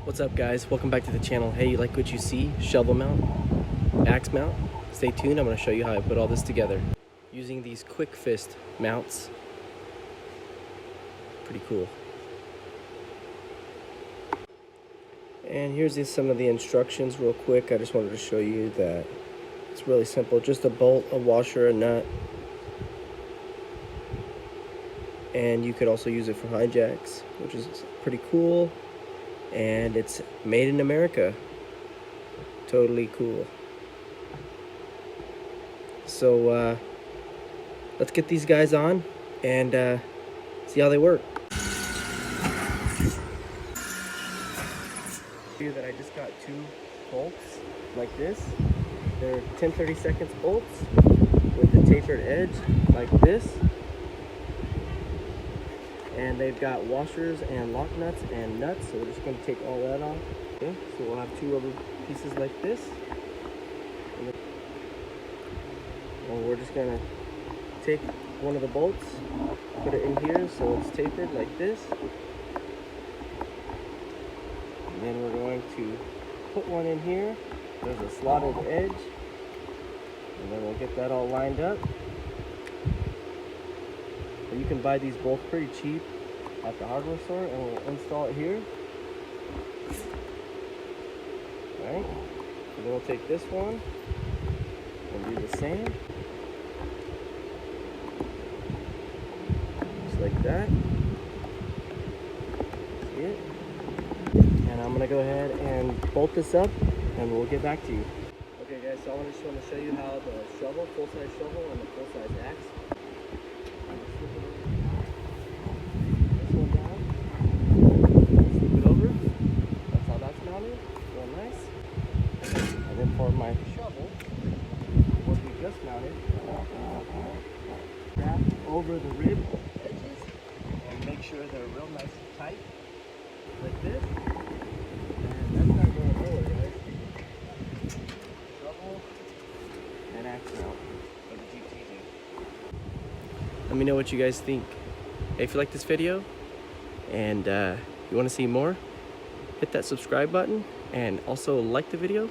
What's up, guys? Welcome back to the channel. Hey, you like what you see? Shovel mount, axe mount. Stay tuned. I'm going to show you how I put all this together using these quick fist mounts. Pretty cool. And here's some of the instructions real quick. I just wanted to show you that it's really simple. Just a bolt, a washer, a nut. And you could also use it for hijacks, which is pretty cool. And it's made in America. Totally cool. So let's get these guys on and see how they work. Here that I just got 2 bolts like this. They're 10/32 bolts with the tapered edge like this. And they've got washers and lock nuts and nuts, so we're just going to take all that off. Okay, so we'll have 2 rubber pieces like this. And we're just going to take one of the bolts, put it in here so it's tapered like this. And then we're going to put one in here. There's a slotted edge. And then we'll get that all lined up. You can buy these both pretty cheap at the hardware store, and we'll install it here. Alright, so then we'll take this one and do the same. Just like that. See it? And I'm going to go ahead and bolt this up, and we'll get back to you. Okay guys, so I just want to show you how the shovel, full-size shovel, and the full-size axe. For my shovel, what we just mounted, strap over the rib edges and make sure they're real nice and tight, like this. And that's not going nowhere, guys. Shovel and axe mount for the jeeptj. Let me know what you guys think. Hey, if you like this video and you want to see more, hit that subscribe button and also like the video.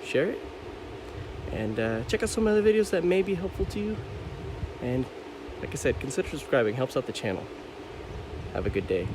Share it, and check out some other videos that may be helpful to you. And like I said, consider subscribing, helps out the channel. Have a good day.